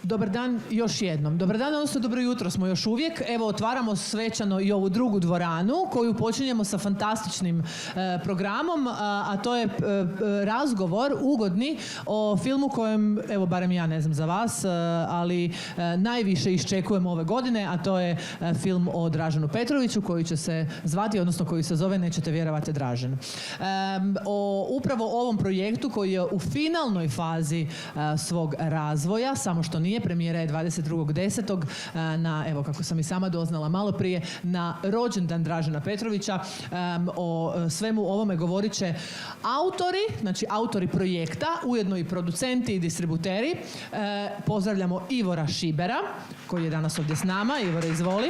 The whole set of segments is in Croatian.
Dobar dan još jednom. Dobar dan, odnosno dobro jutro smo još uvijek. Evo, otvaramo svečano i ovu drugu dvoranu koju počinjemo sa fantastičnim programom, a to je razgovor ugodni o filmu kojem, evo, barem ja ne znam za vas, ali najviše iščekujemo ove godine, a to je film o Draženu Petroviću koji će se zvati, odnosno koji se zove Nećete vjerovati Dražen. O upravo ovom projektu koji je u finalnoj fazi svog razvoja, samo što nije, premijera je 22.10. na, evo kako sam i sama doznala malo prije, na rođendan Dražena Petrovića. O svemu ovome govorit će autori, znači autori projekta, ujedno i producenti i distributeri. Pozdravljamo Ivora Šibera, koji je danas ovdje s nama. Ivore, izvoli.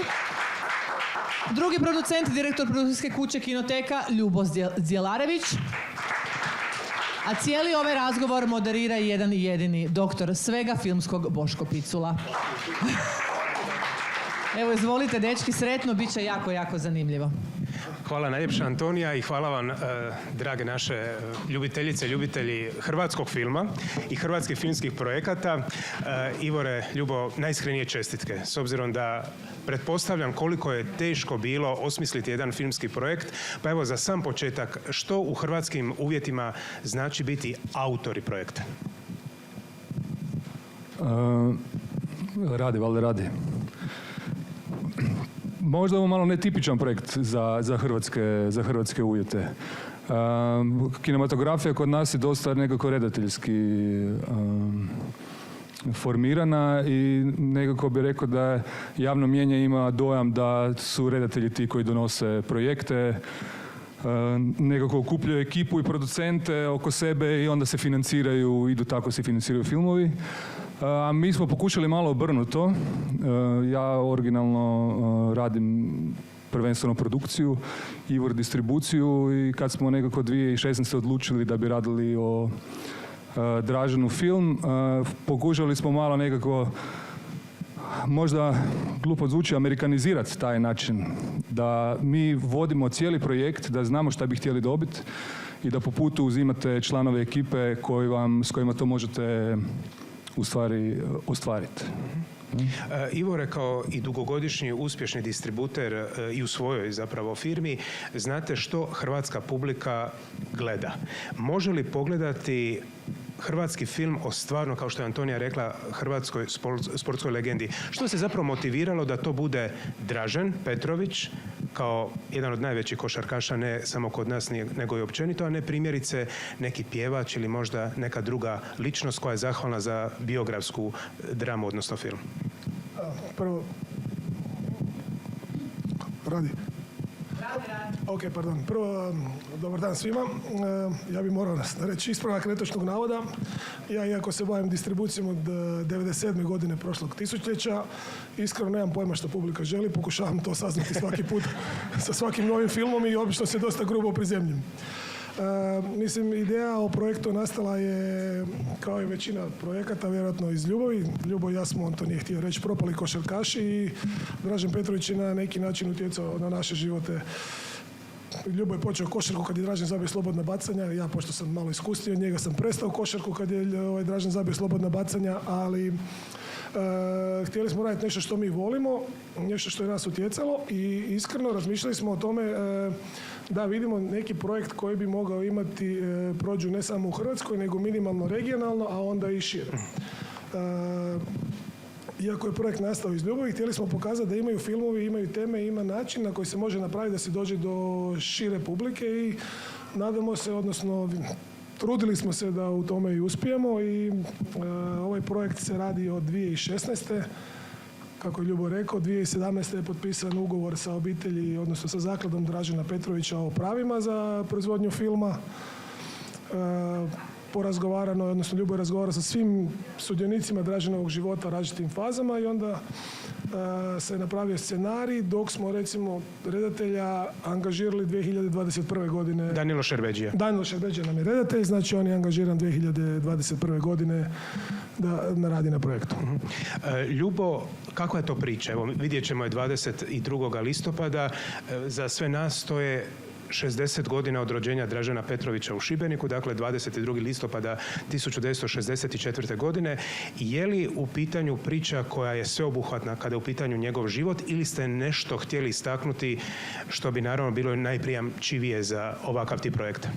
Drugi producent, direktor produkcijske kuće Kinoteka, Ljubo Zdjelarević. A cijeli ovaj razgovor moderira jedan i jedini doktor svega filmskog Boško Picula. Evo, izvolite, dečki, sretno, bit će jako, jako zanimljivo. Hvala najljepša, Antonija, i hvala vam, drage naše ljubiteljice, ljubitelji hrvatskog filma i hrvatskih filmskih projekata. Ivore, Ljubo, najiskrenije čestitke, s obzirom da pretpostavljam koliko je teško bilo osmisliti jedan filmski projekt. Pa evo, za sam početak, što u hrvatskim uvjetima znači biti autori projekta? Valjda radi. Možda ovo malo netipičan projekt za hrvatske uvjete. Kinematografija kod nas je dosta nekako redateljski formirana i nekako bi rekao da javno mnijenje ima dojam da su redatelji ti koji donose projekte, nekako okupljaju ekipu i producente oko sebe i onda se financiraju, idu tako se financiraju filmovi. A mi smo pokušali malo obrnuto. Ja originalno radim prvenstveno produkciju, Ivor distribuciju, i kad smo nekako 2016. odlučili da bi radili o Draženu film, pokušali smo malo nekako, možda glupo zvuči, amerikanizirati taj način. Da mi vodimo cijeli projekt, da znamo šta bi htjeli dobiti i da po putu uzimate članove ekipe s kojima to možete u stvari ostvariti. Ivore, kao i dugogodišnji uspješni distributer i u svojoj zapravo firmi, znate što hrvatska publika gleda. Može li pogledati hrvatski film o stvarno, kao što je Antonija rekla, hrvatskoj sportskoj legendi? Što se zapravo motiviralo da to bude Dražen Petrović kao jedan od najvećih košarkaša, ne samo kod nas, nego i općenito, a ne primjerice neki pjevač ili možda neka druga ličnost koja je zahvalna za biografsku dramu, odnosno film? Prvo... Radi. Ok, pardon. Prvo, dobar dan svima. Ja bih morao reći ispravak netočnog navoda. Ja, iako se bavim distribucijom od 97. godine prošlog tisućljeća, iskreno nemam pojma što publika želi, pokušavam to saznati svaki put sa svakim novim filmom i obično se dosta grubo prizemljim. Mislim, ideja o projektu nastala je, kao i većina projekata, vjerojatno iz ljubavi. Ljubo i ja smo, on to nije htio reći, propali košarkaši i Dražen Petrović je na neki način utjecao na naše živote. Ljubo je počeo košarku kad je Dražen zabio slobodna bacanja. Ja, pošto sam malo iskusniji od njega, sam prestao košarku kad je Dražen zabio slobodna bacanja, ali htjeli smo raditi nešto što mi volimo, nešto što je nas utjecalo i iskreno razmišljali smo o tome da vidimo neki projekt koji bi mogao imati prođu ne samo u Hrvatskoj, nego minimalno regionalno, a onda i šire. Iako je projekt nastao iz ljubavi, htjeli smo pokazati da imaju filmovi, imaju teme, ima način na koji se može napraviti da se dođe do šire publike i nadamo se, odnosno trudili smo se da u tome i uspijemo i ovaj projekt se radi od 2016. Kako je Ljubo rekao, 2017. je potpisan ugovor sa obitelji, odnosno sa zakladom Dražena Petrovića o pravima za proizvodnju filma. Porazgovarano, odnosno Ljubo je razgovarao sa svim sudionicima Draženovog života, različitim fazama i onda se napravio scenarij dok smo, recimo, redatelja angažirali 2021. godine. Danilo Šerbeđija. Danilo Šerbeđija nam je redatelj, znači on je angažiran 2021. godine da radi na projektu. Ljubo, kakva je to priča? Evo, vidjet ćemo je 22. listopada. Za sve nas to je 60 godina od rođenja Dražena Petrovića u Šibeniku, dakle 22. listopada 1964. godine. Je li u pitanju priča koja je sveobuhvatna kada je u pitanju njegov život ili ste nešto htjeli istaknuti što bi naravno bilo najprijamčivije za ovakav tip projekta?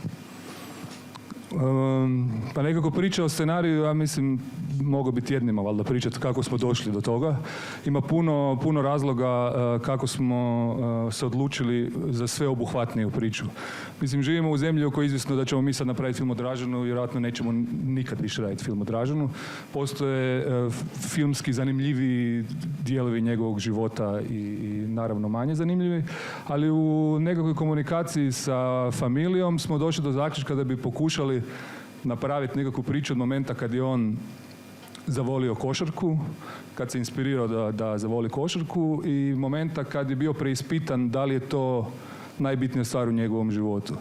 Pa nekako priča o scenariju, ja mislim, mogu biti tjednima valjda pričati kako smo došli do toga. Ima puno razloga kako smo se odlučili za sve obuhvatniju priču. Mislim, živimo u zemlji u kojoj je izvjesno da ćemo mi sad napraviti film o Draženu, vjerojatno nećemo nikad više raditi film o Draženu. Postoje filmski zanimljivi dijelovi njegovog života i naravno manje zanimljivi, ali u nekakvoj komunikaciji sa familijom smo došli do zaključka da bi pokušali napraviti nekakvu priču od momenta kad je on zavolio košarku, kad se inspirirao da zavoli košarku i momenta kad je bio preispitan da li je to najbitnija stvar u njegovom životu.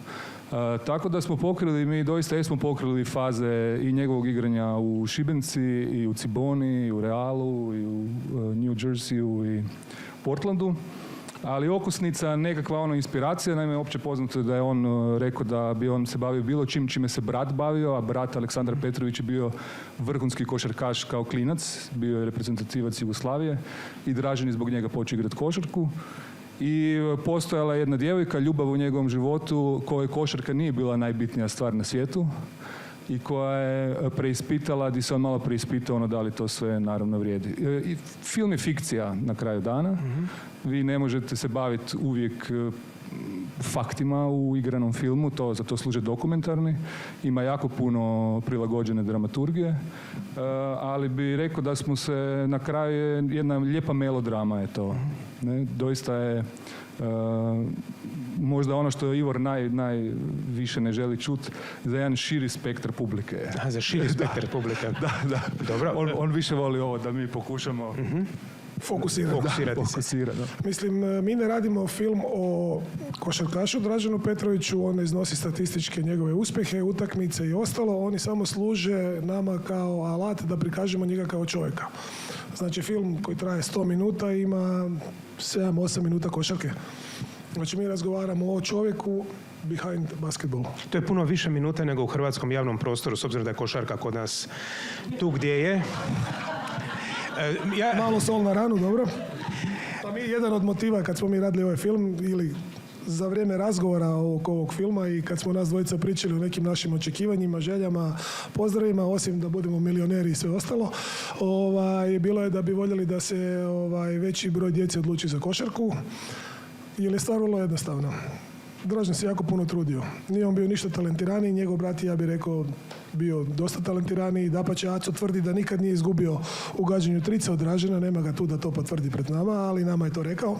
Tako da smo pokrili, mi doista jesmo pokrili faze i njegovog igranja u Šibenci, i u Ciboni, i u Realu, i u New Jerseyu, i Portlandu. Ali okusnica, nekakva inspiracija, naime opće poznato je da je on rekao da bi on se bavio bilo čime se brat bavio, a brat Aleksandar Petrović je bio vrhunski košarkaš kao klinac, bio je reprezentativac Jugoslavije i Dražen je zbog njega počeo igrati košarku. I postojala je jedna djevojka, ljubav u njegovom životu, kojoj košarka nije bila najbitnija stvar na svijetu i koja je preispitala, di se on malo preispitao da li to sve naravno vrijedi. I film je fikcija na kraju dana. Vi ne možete se baviti uvijek faktima u igranom filmu, za to služe dokumentarni. Ima jako puno prilagođene dramaturgije, ali bi rekao da smo se na kraju, jedna lijepa melodrama je to. Ne? Doista je možda ono što Ivor najviše ne želi čuti, za jedan širi spektar publike. Za širi spektar publike. Da. Dobro. On više voli ovo da mi pokušamo fokusirati se. Mislim, mi ne radimo film o košarkašu Draženu Petroviću, on iznosi statističke njegove uspjehe, utakmice i ostalo, oni samo služe nama kao alat da prikažemo njega kao čovjeka. Znači, film koji traje 100 minuta ima 7-8 minuta košarke. Znači, mi razgovaramo o čovjeku behind basketball. To je puno više minuta nego u hrvatskom javnom prostoru, s obzirom da je košarka kod nas tu gdje je. Malo sol na ranu, dobro. Pa mi jedan od motiva kad smo mi radili ovaj film ili za vrijeme razgovora oko ovog filma i kad smo nas dvojica pričali o nekim našim očekivanjima, željama, pozdravima, osim da budemo milioneri i sve ostalo, bilo je da bi voljeli da se veći broj djece odluči za košarku, jer je stvar vrlo jednostavna. Dražen se jako puno trudio. Nije on bio ništa talentiraniji, njegov brat, ja bih rekao, bio dosta talentiraniji. Dapače, Aco tvrdi da nikad nije izgubio u gađanju trice od Dražena, nema ga tu da to potvrdi pred nama, ali nama je to rekao.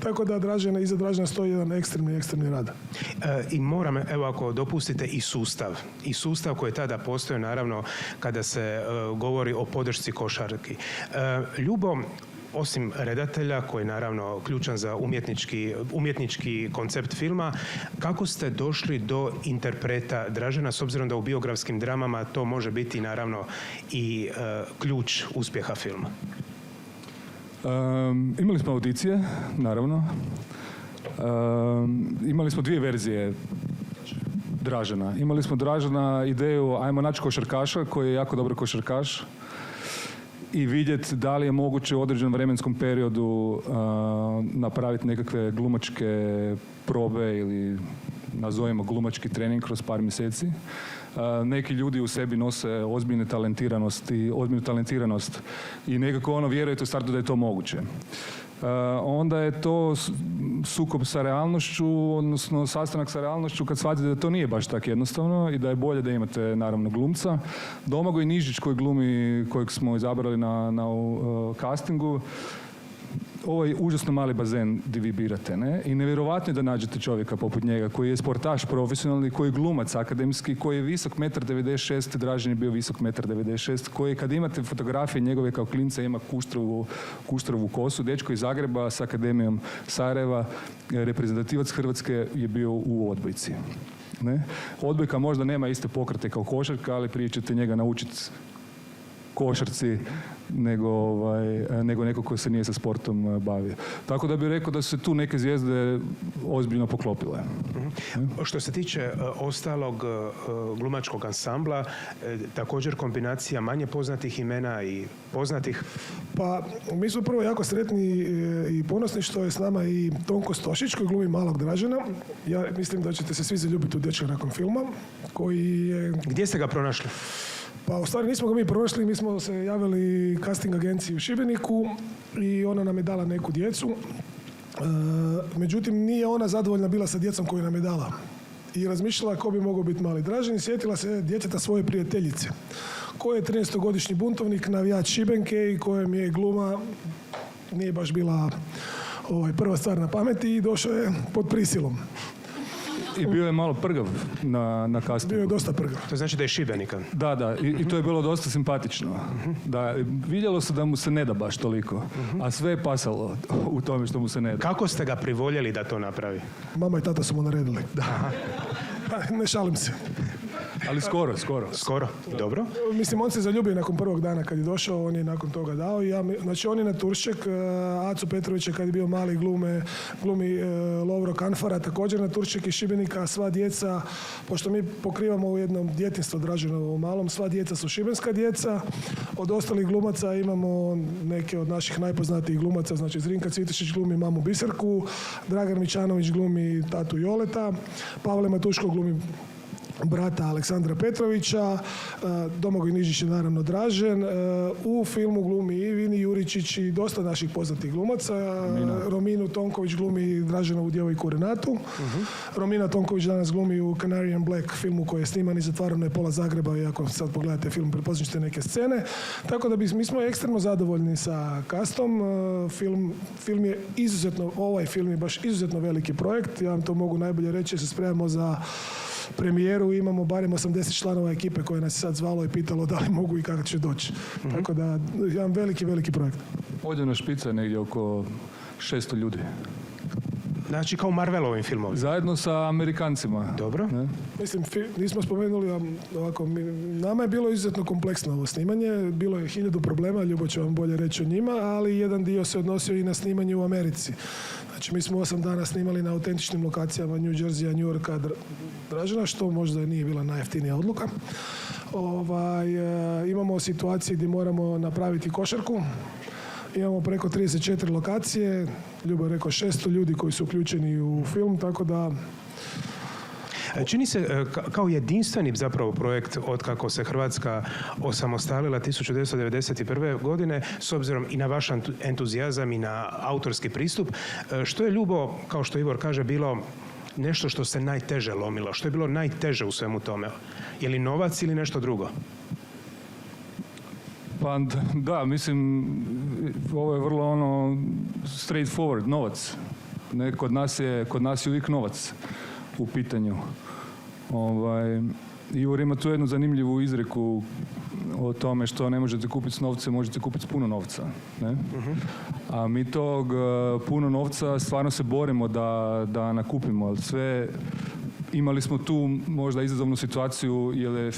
Tako da iza Dražena stoji jedan ekstremni rad. I moram, evo ako dopustite, i sustav koji je tada postojao, naravno, kada se govori o podršci košarki. Ljubo, osim redatelja, koji je naravno ključan za umjetnički koncept filma, kako ste došli do interpreta Dražena, s obzirom da u biografskim dramama to može biti naravno i ključ uspjeha filma? Imali smo audicije, naravno. Imali smo dvije verzije Dražena. Imali smo Dražena ideju, ajmo naći košarkaša koji je jako dobar košarkaš i vidjeti da li je moguće u određenom vremenskom periodu napraviti nekakve glumačke probe ili nazovimo glumački trening kroz par mjeseci. Neki ljudi u sebi nose ozbiljnu talentiranost i nekako vjerujete u startu da je to moguće. Onda je to sukob sa realnošću, odnosno sastanak sa realnošću kad shvatite da to nije baš tako jednostavno i da je bolje da imate naravno glumca. Domagoj Nižić koji glumi, kojeg smo izabrali na castingu, ovo je užasno mali bazen gdje vi birate, ne? I nevjerovatno je da nađete čovjeka poput njega koji je sportaš profesionalni, koji je glumac akademski, koji je visok 1,96 m, Dražen je bio visok 1,96 m, koji kad imate fotografije njegove kao klinca ima kuštrovu kosu, dečko iz Zagreba s Akademijom Sarajeva, reprezentativac Hrvatske je bio u odbojci. Ne? Odbojka možda nema iste pokrete kao košarka, ali prije ćete njega naučiti košarci nego neko ko se nije sa sportom bavio. Tako da bih rekao da su se tu neke zvijezde ozbiljno poklopile. Što se tiče ostalog glumačkog ansambla, također kombinacija manje poznatih imena i poznatih. Pa, mi smo prvo jako sretni i ponosni što je s nama i Tonko Stošić koji glumi malog Dražena. Ja mislim da ćete se svi zaljubiti u Dečka nakon filma, koji je... Gdje ste ga pronašli? Pa u stvari nismo ga mi pronašli, mi smo se javili casting agenciji u Šibeniku i ona nam je dala neku djecu. Međutim, nije ona zadovoljna bila sa djecom koju nam je dala. I razmišljala ko bi mogao biti mali Dražen i sjetila se djeteta svoje prijateljice, koji je 13-godišnji buntovnik, navijač Šibenke i kojem je gluma nije baš bila prva stvar na pameti i došao je pod prisilom. I bio je malo prgav na castingu. Bio je dosta prgav. To znači da je Šibenikan. Da, i to je bilo dosta simpatično. Da, vidjelo se da mu se ne da baš toliko, a sve je pasalo u tome što mu se ne da. Kako ste ga privoljeli da to napravi? Mama i tata su mu naredili. Da. Ne šalim se. Ali skoro. Skoro, dobro. Mislim, on se zaljubio nakon prvog dana kad je došao, on je nakon toga dao. Znači, on je na Turšček, Acu Petrovića kad je bio mali glumi Lovro Kanfara, također na Turšček i Šibenika. Sva djeca, pošto mi pokrivamo u jednom djetinjstvo Draženovo malom, sva djeca su šibenska djeca. Od ostalih glumaca imamo neke od naših najpoznatijih glumaca, znači Zrinka Cvitišić glumi mamu Biserku, Dragan Mićanović glumi tatu Joleta, Pavle Matuško glumi brata Aleksandra Petrovića, Domagoj Nižić je naravno Dražen, u filmu glumi i Vini Juričić i dosta naših poznatih glumaca. Rominu Tonković glumi Draženovu djevojku Renatu. Romina Tonković danas glumi u Canarian Black filmu koji je sniman i zatvarano je pola Zagreba i ako sad pogledate film prepoznat ćete neke scene. Tako da mi smo ekstremno zadovoljni sa castom. Film je izuzetno, ovaj film je baš izuzetno veliki projekt. Ja vam to mogu najbolje reći, se spremamo za premijeru, imamo barem 80 članova ekipe koje nas je sad zvalo i pitalo da li mogu i kako će doći. Tako da, jedan veliki projekt. Odjevna špica je negdje oko 600 ljudi. Znači kao Marvelovim filmom. Zajedno sa Amerikancima. Dobro. Ne? Mislim, nismo spomenuli, ovako, nama je bilo izuzetno kompleksno ovo snimanje, bilo je 1000 problema, Ljubo će vam bolje reći o njima, ali jedan dio se odnosio i na snimanje u Americi. Znači, mi smo 8 dana snimali na autentičnim lokacijama New Jerseya, New Yorka, Dražena, što možda nije bila najjeftinija odluka. Imamo situacije gdje moramo napraviti košarku. Imamo preko 34 lokacije, Ljubo je rekao 600 ljudi koji su uključeni u film, tako da... Čini se kao jedinstveni zapravo projekt od kako se Hrvatska osamostalila 1991. godine, s obzirom i na vaš entuzijazam i na autorski pristup. Što je, Ljubo, kao što Ivor kaže, bilo nešto što se najteže lomilo? Što je bilo najteže u svemu tome? Je li novac ili nešto drugo? Pa da, mislim, ovo je vrlo straightforward, novac. Ne, kod nas je uvijek novac u pitanju. Ivor ima tu jednu zanimljivu izreku o tome što ne možete kupiti s novcem, možete kupiti s puno novca. Ne? A mi tog puno novca stvarno se borimo da nakupimo, ali sve... Imali smo tu možda izazovnu situaciju jer je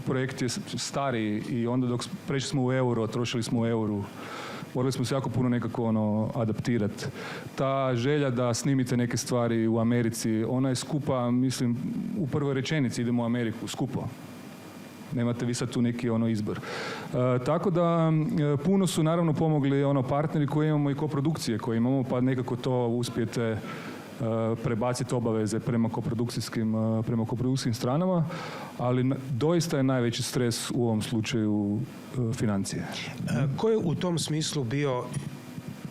projekt je stariji i onda dok prešli smo u euro, trošili smo u euru, morali smo se jako puno nekako adaptirati. Ta želja da snimite neke stvari u Americi, ona je skupa, mislim, u prvoj rečenici idemo u Ameriku, skupo. Nemate vi sad tu neki izbor. Tako da puno su naravno pomogli partneri koje imamo i koprodukcije koje imamo, pa nekako to uspijete prebaciti obaveze prema koprodukcijskim stranama, ali doista je najveći stres u ovom slučaju financije. Ko je u tom smislu bio,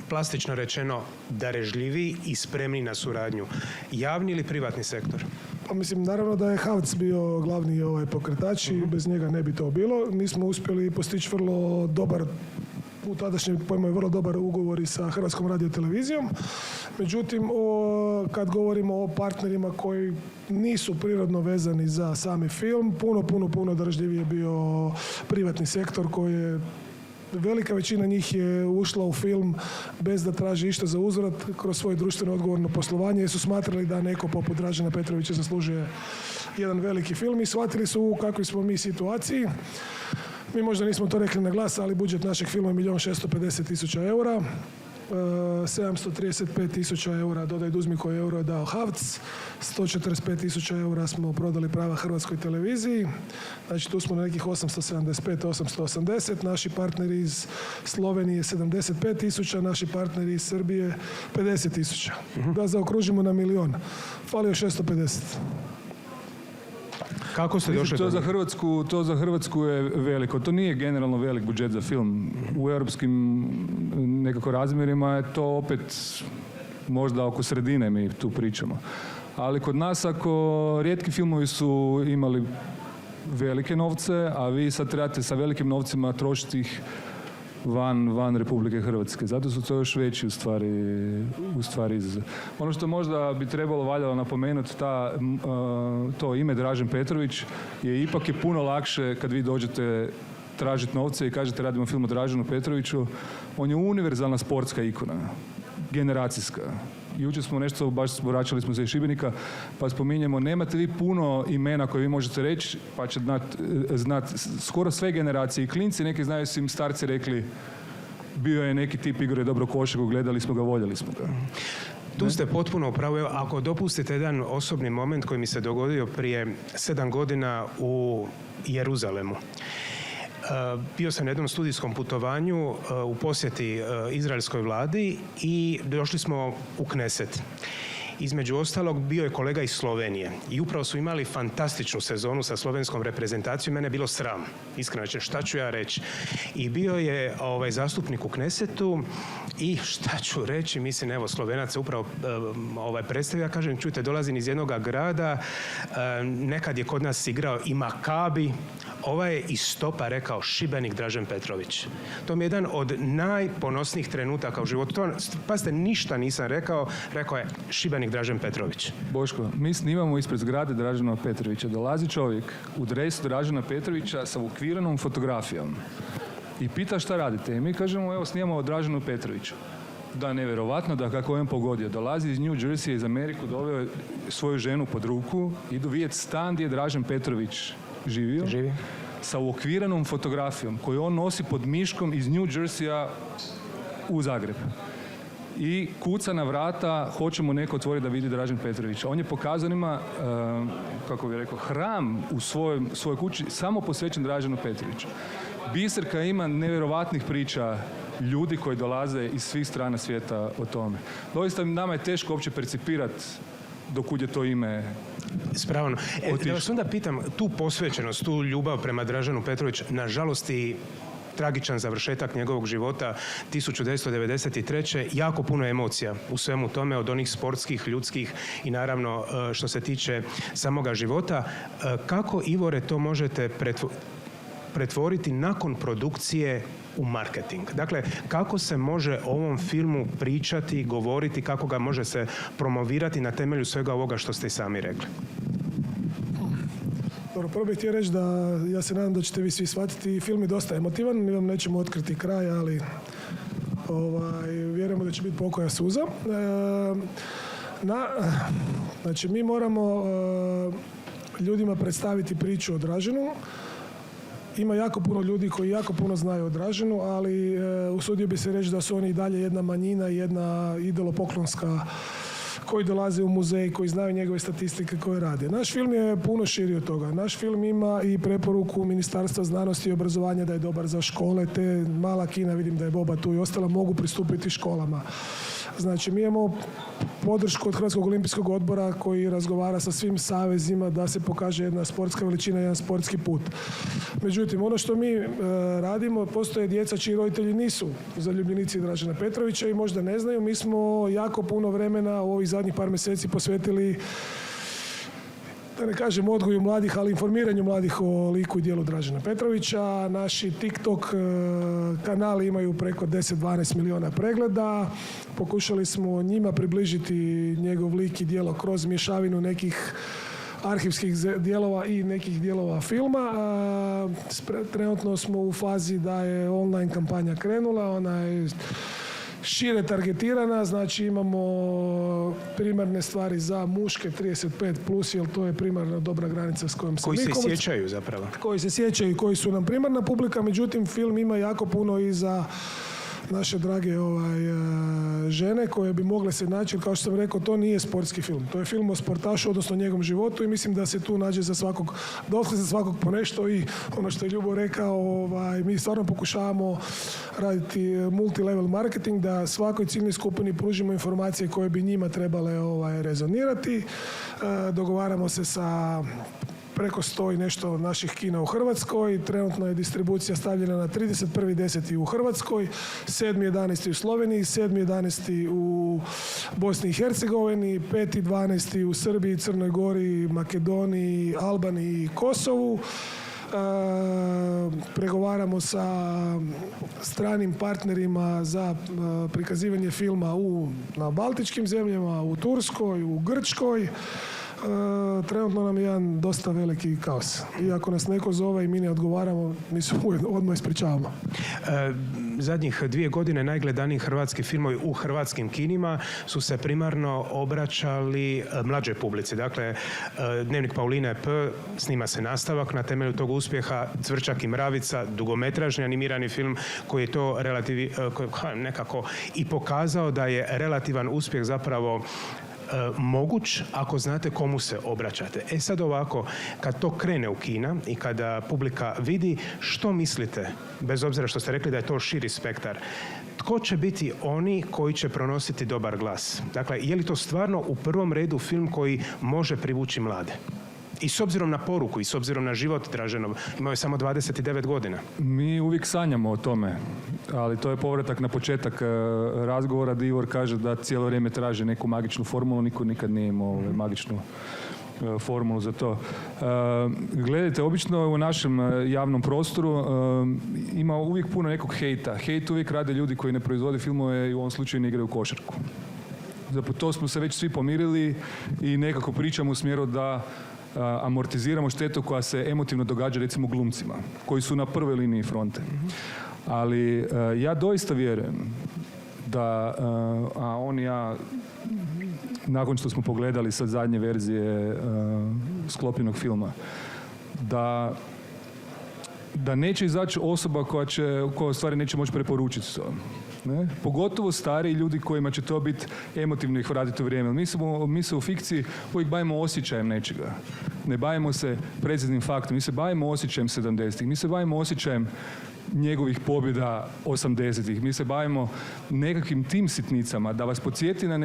plastično rečeno, darežljiviji i spremni na suradnju? Javni ili privatni sektor? Pa mislim, naravno da je HAVC bio glavni pokretač i bez njega ne bi to bilo. Mi smo uspjeli postići vrlo dobar, u tadašnjem pojmu je vrlo dobar ugovor i sa Hrvatskom radiotelevizijom. Međutim, kad govorimo o partnerima koji nisu prirodno vezani za sami film, puno darežljiviji je bio privatni sektor koji je, velika većina njih je ušla u film bez da traži išta za uzvrat kroz svoje društveno odgovorno poslovanje jer su smatrali da neko poput Dražena Petrovića zaslužuje jedan veliki film i shvatili su u kakvoj smo mi situaciji. Mi možda nismo to rekli na glas, ali budžet našeg filma je 1.650.000 eura. 735.000 eura dodaj Duzmi koji euro je dao HAVC, 145.000 eura smo prodali prava Hrvatskoj televiziji, znači tu smo na nekih 875-880, naši partneri iz Slovenije 75.000, naši partneri iz Srbije 50.000. Da zaokružimo na milion, fali još 650. Kako ste došli do njih? To za Hrvatsku je veliko. To nije generalno velik budžet za film. U europskim nekako razmjerima je to opet možda oko sredine mi tu pričamo. Ali kod nas ako rijetki filmovi su imali velike novce, a vi sad trebate sa velikim novcima trošiti ih van Republike Hrvatske. Zato su to još veći u stvari izazov. Ono što možda bi trebalo valjalo napomenuti, to ime Dražen Petrović ipak je puno lakše kad vi dođete tražiti novce i kažete radimo film o Draženu Petroviću. On je univerzalna sportska ikona, generacijska. Jučer smo nešto, baš vraćali smo se iz Šibenika, pa spominjemo, nemate vi puno imena koje vi možete reći, pa će znat skoro sve generacije. I klinci neki znaju, su im starci rekli, bio je neki tip igre dobro košarku, gledali smo ga, voljeli smo ga. Tu ste potpuno upravo. Ako dopustite jedan osobni moment koji mi se dogodio prije 7 godina u Jeruzalemu. Bio sam na jednom studijskom putovanju u posjeti izraelskoj vladi i došli smo u Kneset. Između ostalog, bio je kolega iz Slovenije i upravo su imali fantastičnu sezonu sa slovenskom reprezentacijom. Mene je bilo sram, iskreno rečeno, šta ću ja reći. I bio je zastupnik u Knesetu i šta ću reći, mislim, evo, Slovenac se upravo predstavlja, kažem, čujte, dolazim iz jednog grada, nekad je kod nas igrao i Makabi, ovaj je iz Stopa rekao Šibenik Dražen Petrović. To mi je jedan od najponosnijih trenutaka u životu. Pazite, ništa nisam rekao je Šibenik Dražen Petrović. Boško, mi snimamo ispred zgrade Dražena Petrovića. Dolazi čovjek u dresu Dražena Petrovića sa ukviranom fotografijom i pita šta radite. I mi kažemo, evo, snimamo o Draženu Petroviću. Da, nevjerovatno da kako je on pogodio. Dolazi iz New Jersey, iz Ameriku, doveo svoju ženu pod ruku, idu vidjeti stan gdje je Dražen Petrović živio. Sa uokviranom fotografijom koju on nosi pod miškom iz New Jerseya u Zagreb. I kuca na vrata, hoće mu neko otvoriti da vidi Dražen Petrović. On je pokazao, ima, kako bih rekao, hram u svojoj kući samo posvećen Draženu Petroviću. Biserka ima nevjerovatnih priča ljudi koji dolaze iz svih strana svijeta o tome. Doista nama je teško uopće percipirati dokud je to ime Spravno. Da vas onda pitam, tu posvećenost, tu ljubav prema Draženu Petrović, nažalost i tragičan završetak njegovog života 1993. Jako puno emocija u svemu tome, od onih sportskih, ljudskih i naravno što se tiče samoga života. Kako, Ivore, to možete pretvoriti nakon produkcije u marketing? Dakle, kako se može o ovom filmu pričati, govoriti, kako ga može se promovirati na temelju svega ovoga što ste i sami rekli? Dobro, prvo bih htio reći da ja se nadam da ćete vi svi shvatiti. Film je dosta emotivan, mi vam nećemo otkriti kraj, ali vjerujemo da će biti pokoja suza. Znači, mi moramo ljudima predstaviti priču o Draženu. Ima jako puno ljudi koji jako puno znaju o Draženu, ali usudio bi se reći da su oni i dalje jedna manjina, jedna idolopoklonska koji dolaze u muzej, koji znaju njegove statistike koje rade. Naš film je puno širi od toga. Naš film ima i preporuku Ministarstva znanosti i obrazovanja da je dobar za škole, te mala kina, vidim da je Boba tu i ostala, mogu pristupiti školama. Znači, mi imamo podršku od Hrvatskog olimpijskog odbora koji razgovara sa svim savezima da se pokaže jedna sportska veličina, jedan sportski put. Međutim, ono što mi radimo, postoje djeca čiji roditelji nisu zaljubljenici Dražena Petrovića i možda ne znaju. Mi smo jako puno vremena u ovih zadnjih par mjeseci posvetili, da ne kažem odgoju mladih, ali informiranju mladih o liku i djelu Dražena Petrovića. Naši TikTok kanali imaju preko 10-12 milijuna pregleda. Pokušali smo njima približiti njegov lik i djelo kroz mješavinu nekih arhivskih dijelova i nekih dijelova filma. Trenutno smo u fazi da je online kampanja krenula. Ona je šire targetirana, znači imamo primarne stvari za muške 35+, jer to je primarna dobra granica s kojom se Koji mi se sjećaju zapravo. koji se sjećaju i koji su nam primarna publika, međutim film ima jako puno i za naše drage žene koje bi mogle se naći, kao što sam rekao, to nije sportski film. To je film o sportašu, odnosno njegovom životu, i mislim da se tu nađe za svakog, doslovce za svakog ponešto, i ono što je Ljubo rekao, mi stvarno pokušavamo raditi multilevel marketing, da svakoj ciljnoj skupini pružimo informacije koje bi njima trebale rezonirati. Dogovaramo se sa preko 100 i nešto naših kina u Hrvatskoj. Trenutno je distribucija stavljena na 31.10. u Hrvatskoj, 7.11. u Sloveniji, 7.11. u Bosni i Hercegovini, 5.12. u Srbiji, Crnoj Gori, Makedoniji, Albaniji i Kosovu. Pregovaramo sa stranim partnerima za prikazivanje filma na Baltičkim zemljama, u Turskoj, u Grčkoj. Trenutno nam je jedan dosta veliki kaos. I ako nas neko zove i mi ne odgovaramo, mi se odmah ispričavamo. Zadnjih 2 godine najgledaniji hrvatski filmovi u hrvatskim kinima su se primarno obraćali mlađoj publici. Dakle, Dnevnik Pauline P. snima se nastavak na temelju tog uspjeha, Cvrčak i mravica, dugometražni animirani film koji je to nekako i pokazao da je relativan uspjeh zapravo moguć ako znate komu se obraćate. Sad ovako, kad to krene u kina i kada publika vidi, što mislite, bez obzira što ste rekli da je to širi spektar, tko će biti oni koji će pronositi dobar glas? Dakle, je li to stvarno u prvom redu film koji može privući mlade? I s obzirom na poruku i s obzirom na život Draženov, imao je samo 29 godina. Mi uvijek sanjamo o tome, ali to je povratak na početak razgovora, da Ivor kaže da cijelo vrijeme traži neku magičnu formulu, niko nikad nije imao magičnu formulu za to. Gledajte, obično u našem javnom prostoru ima uvijek puno nekog hejta. Hejt uvijek rade ljudi koji ne proizvode filmove i u ovom slučaju ne igraju košarku. Zapravo to smo se već svi pomirili i nekako pričamo u smjeru da amortiziramo štetu koja se emotivno događa recimo glumcima koji su na prvoj liniji fronte. Ali ja doista vjerujem da, a on i ja nakon što smo pogledali sad zadnje verzije sklopljenog filma, da neće izaći osoba koja u stvari neće moći preporučiti to. Ne? Pogotovo stariji ljudi kojima će to biti emotivno ih vratiti u vrijeme. Mi se u fikciji uvijek bavimo osjećajem nečega. Ne bavimo se preciznim faktom. Mi se bavimo osjećajem 70-ih. Mi se bavimo osjećajem njegovih pobjeda 80-ih. Mi se bavimo nekakvim tim sitnicama da vas podsjeti na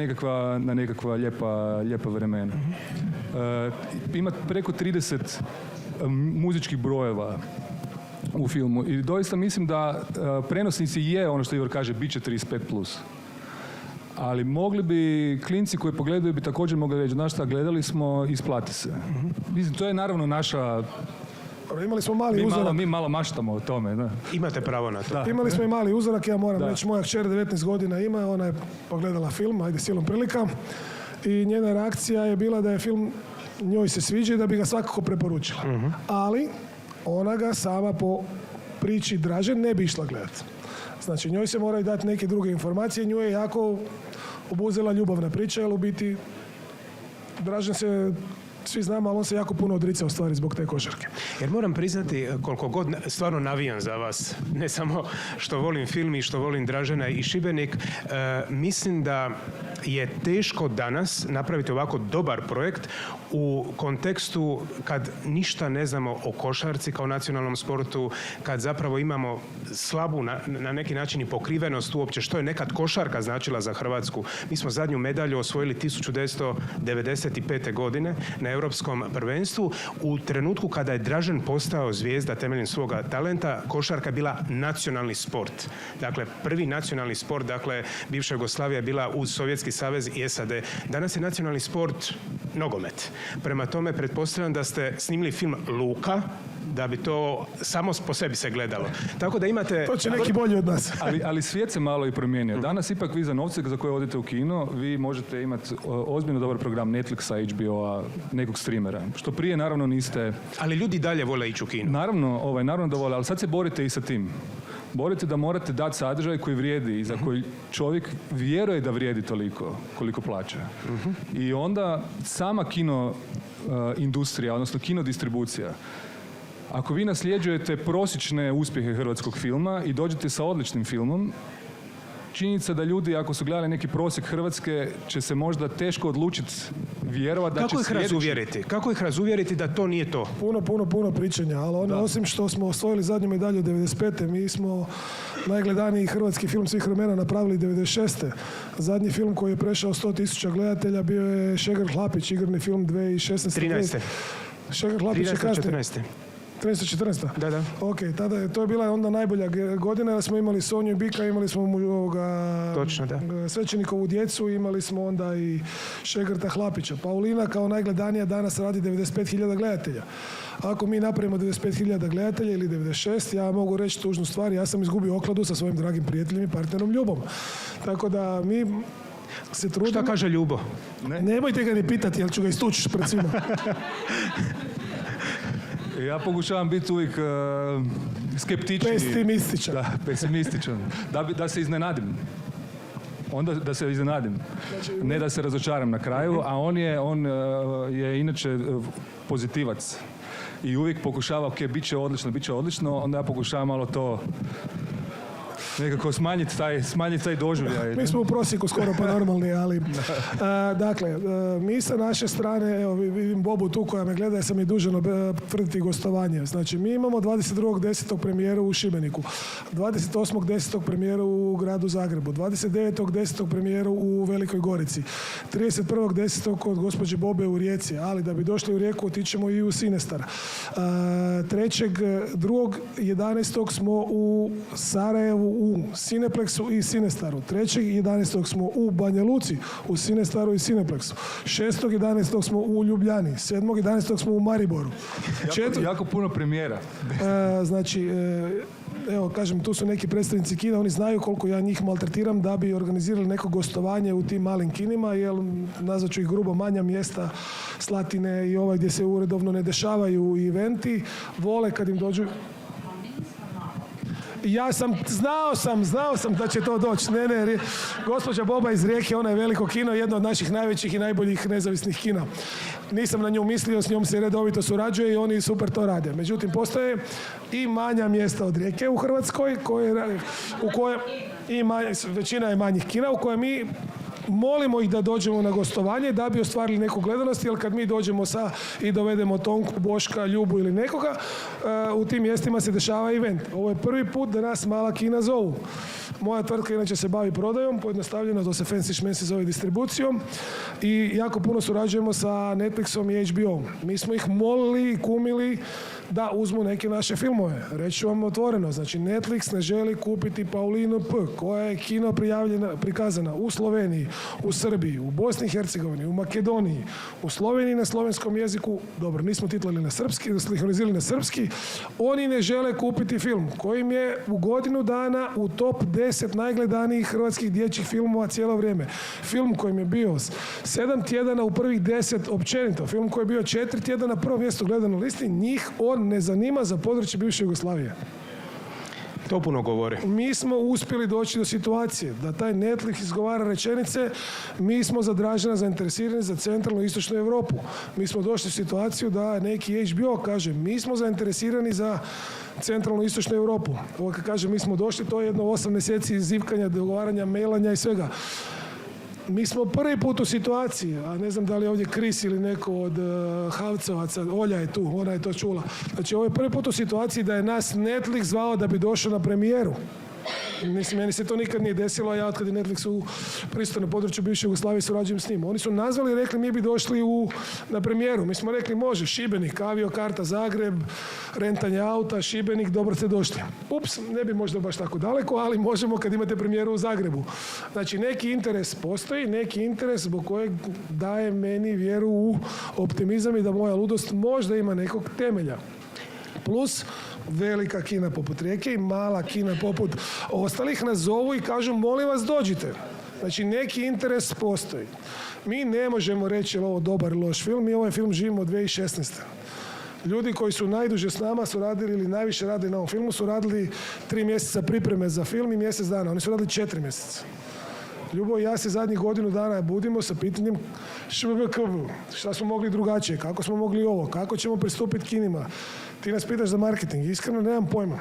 nekakva lijepa vremena. Ima preko 30 muzičkih brojeva u filmu i doista mislim da prenosnici je ono što Ivor kaže, bit će 35+. Ali mogli bi, klinci koji pogledaju bi također mogli reći, znaš šta, gledali smo, isplati se. Mislim, to je naravno naša... Imali smo mali uzorak. Mi malo maštamo o tome. Da. Imate pravo na to. Da. Imali smo i mali uzorak, ja moram reći, moja kćer 19 godina ima, ona je pogledala film, ajde silom prilika, i njena reakcija je bila da je film njoj se sviđa i da bi ga svakako preporučila. Ali ona ga sama po priči Dražen ne bi išla gledati. Znači, njoj se moraju dati neke druge informacije, nju je jako obuzela ljubavna priča, jer u biti Dražen se, svi znamo, ali on se jako puno odricao u stvari zbog te košarke. Jer moram priznati, koliko god stvarno navijam za vas, ne samo što volim film i što volim Dražena i Šibenik, mislim da je teško danas napraviti ovako dobar projekt u kontekstu kad ništa ne znamo o košarci kao nacionalnom sportu, kad zapravo imamo slabu na neki način i pokrivenost uopće što je nekad košarka značila za Hrvatsku. Mi smo zadnju medalju osvojili 1995. godine na Europskom prvenstvu. U trenutku kada je Dražen postao zvijezda temeljem svoga talenta, košarka je bila nacionalni sport. Dakle, prvi nacionalni sport, dakle, bivša Jugoslavija je bila uz Sovjetski savez i SAD. Danas je nacionalni sport nogomet. Prema tome, pretpostavljam da ste snimili film Luka, da bi to samo po sebi se gledalo. Tako da imate... To će neki bolji od nas. Ali svijet se malo i promijenio. Danas ipak vi za novce za koje odete u kino, vi možete imati ozbiljno dobar program Netflixa, HBO-a, nekog streamera. Što prije naravno niste... Ali ljudi dalje vole ići u kino. Naravno da vole, ali sad se borite i sa tim. borite da morate dati sadržaj koji vrijedi i za koji čovjek vjeruje da vrijedi toliko koliko plaća. I onda sama kino industrija, odnosno kino distribucija, ako vi nasljeđujete prosječne uspjehe hrvatskog filma i dođete sa odličnim filmom, činjenica da ljudi, ako su gledali neki prosjek Hrvatske, će se možda teško odlučiti vjerovati da će sljedeći... Kako ih razuvjeriti da to nije to? Puno pričanja, ali ono, osim što smo osvojili zadnju medalju 95. Mi smo najgledaniji hrvatski film svih vremena napravili 96. Zadnji film koji je prešao 100.000 gledatelja bio je Šegrt Hlapić, igrani film 2016. 13. Šegrt Hlapić je kasnije. 14. 13-14? Da. Ok, tada to je bila onda najbolja godina, jer smo imali Sonju i Bika, imali smo Točno, da. Svećenikovu djecu, imali smo onda i Šegrta Hlapića. Paulina kao najgledanija danas radi 95.000 gledatelja. Ako mi napravimo 95.000 gledatelja ili 96, ja mogu reći tužnu stvar, ja sam izgubio okladu sa svojim dragim prijateljem i partnerom Ljubom. Tako da mi se trudimo... Šta kaže Ljubo? Nemojte ga ni pitati, jer ću ga istući pred svima. Ja pokušavam biti uvijek skeptični. Pesimističan. Da, pesimističan. Da se iznenadim. Onda da se iznenadim. Ne da se razočaram na kraju, a on je inače pozitivac. I uvijek pokušava, ok, bit će odlično, onda ja pokušavam malo to nekako smanjiti taj doživljaj. Mi smo u prosjeku skoro pa normalni, ali... dakle, mi sa naše strane, evo vidim Bobu tu koja me gleda, ja sam i dužan tvrditi gostovanje. Znači, mi imamo 22.10. premijeru u Šibeniku, 28.10. premijeru u gradu Zagrebu, 29.10. premijeru u Velikoj Gorici, 31.10. kod gospođe Bobe u Rijeci, ali da bi došli u Rijeku otićemo i u Sinestar. 3.2.11. smo u Sarajevu u Cineplexu i Cinestaru. 3.11. smo u Banja Luci u Cinestaru i Cineplexu. 6.11. smo u Ljubljani. 7.11. smo u Mariboru. Jako puno premijera. Znači, evo, kažem, tu su neki predstavnici kina, oni znaju koliko ja njih maltretiram da bi organizirali neko gostovanje u tim malim kinima, jer nazvat ću ih grubo manja mjesta, Slatine i gdje se uredovno ne dešavaju eventi, vole kad im dođu... Ja sam, znao sam da će to doći. Ne, gospođa Boba iz Rijeke, ona je veliko kino, jedno od naših najvećih i najboljih nezavisnih kina. Nisam na nju mislio, s njom se redovito surađuje i oni super to rade. Međutim, postoje i manja mjesta od Rijeke u Hrvatskoj, u koje većina je manjih kina, u koje mi molimo ih da dođemo na gostovanje da bi ostvarili neku gledanost, jer kad mi dođemo i dovedemo Tonku, Boška, Ljubu ili nekoga, u tim mjestima se dešava event. Ovo je prvi put da nas mala kina zovu. Moja tvrtka inače se bavi prodajom, pojednostavljeno to se fancy šmensi zove distribucijom i jako puno surađujemo sa Netflixom i HBO. Mi smo ih molili i kumili da uzmu neke naše filmove. Reći ću vam otvoreno, znači Netflix ne želi kupiti Paulinu P, koja je kino prikazana u Sloveniji, u Srbiji, u Bosni i Hercegovini, u Makedoniji, u Sloveniji na slovenskom jeziku, dobro, nismo titlali na srpski, sinhronizirali na srpski, oni ne žele kupiti film kojim je u godinu dana u top 10 najgledanijih hrvatskih dječjih filmova cijelo vrijeme. Film kojim je bio 7 tjedana u prvih 10 općenito, film koji je bio 4 tjedana na prvom mjestu gledan na listi, njih on ne zanima za područje bivše Jugoslavije. To puno govori. Mi smo uspjeli doći do situacije da taj Netflix izgovara rečenice, mi smo za Dražena zainteresirani za centralnu i istočnu Europu. Mi smo došli u situaciju da neki HBO kaže mi smo zainteresirani za centralnu i istočnu Europu. Ovo kad kaže mi smo došli, to je jedno 8 mjeseci zivkanja, dogovaranja, mailanja i svega. Mi smo prvi put u situaciji, a ne znam da li je ovdje Kris ili neko od Havcovaca, Olja je tu, ona je to čula. Znači, ovo je prvi put u situaciji da je nas Netflix zvao da bi došao na premijeru. Mislim, meni se to nikad nije desilo, a ja otkad je Netflix u pristojnom području bivše Jugoslavije surađujem s njim. Oni su nazvali i rekli mi bi došli na premijeru. Mi smo rekli može, Šibenik, aviokarta Zagreb, rentanje auta, Šibenik, dobro ste došli. Ups, ne bi možda baš tako daleko, ali možemo kad imate premijeru u Zagrebu. Znači, neki interes postoji, neki interes zbog kojeg daje meni vjeru u optimizam i da moja ludost možda ima nekog temelja. Plus, velika kina poput Rijeke i mala kina poput ostalih nas zovu i kažu molim vas dođite. Znači neki interes postoji. Mi ne možemo reći je li ovo dobar ili loš film, mi ovaj film živimo od 2016. Ljudi koji su najduže s nama su radili ili najviše radili na ovom filmu su radili 3 mjeseca pripreme za film i mjesec dana. Oni su radili 4 mjeseca. Ljubo i ja se zadnjih godinu dana budimo sa pitanjem šta smo mogli drugačije, kako smo mogli ovo, kako ćemo pristupiti kinima. Ti nas pitaš za marketing, iskreno nemam pojma.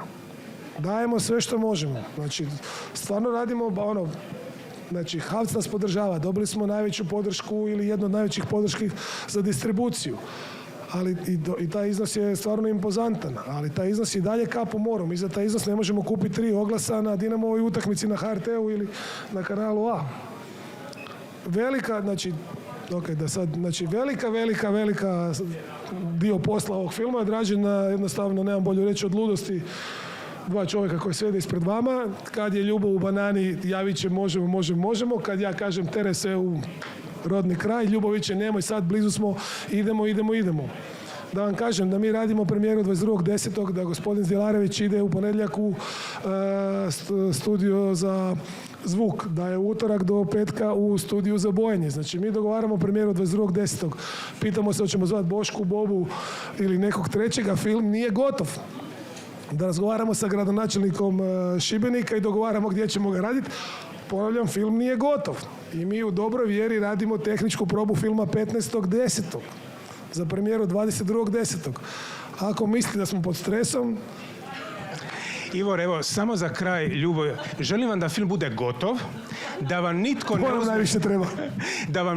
Dajemo sve što možemo. Znači, stvarno radimo, znači, HAVC nas podržava. Dobili smo najveću podršku ili jednu od najvećih podrški za distribuciju. Ali i taj iznos je stvarno impozantan, ali taj iznos je dalje kap u moru. Mi za taj iznos ne možemo kupiti 3 oglasa na Dinamovoj utakmici na HRT-u ili na kanalu A. Velika, znači, velika dio posla ovog filma je odrađena, jednostavno, nemam bolje reći, od ludosti 2 čovjeka koji sjede ispred vama. Kad je Ljubo u banani, javit će možemo. Kad ja kažem tere se u rodni kraj, Ljubović je nemoj sad, blizu smo, idemo. Da vam kažem da mi radimo premijeru 22.10. da gospodin Zdjelarević ide u ponedjeljak u studio za zvuk, da je utorak do petka u studiju za bojenje. Znači mi dogovaramo premijeru 22.10. Pitamo se hoćemo zvati Bošku, Bobu ili nekog trećega, film nije gotov. Da razgovaramo sa gradonačelnikom Šibenika i dogovaramo gdje ćemo ga raditi. Ponavljam, film nije gotov. I mi u dobroj vjeri radimo tehničku probu filma 15.10. za premijeru 22.10. Ako mislite da smo pod stresom... Ivor, evo, samo za kraj, Ljubo, želim vam da film bude gotov, da vam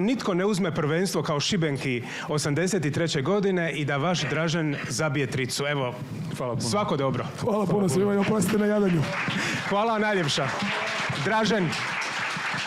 nitko ne uzme prvenstvo kao Šibenki 83. godine i da vaš Dražen zabije tricu. Evo, svako dobro. Hvala puno svima i oprostite na jadanju. Hvala najljepša. Dražen.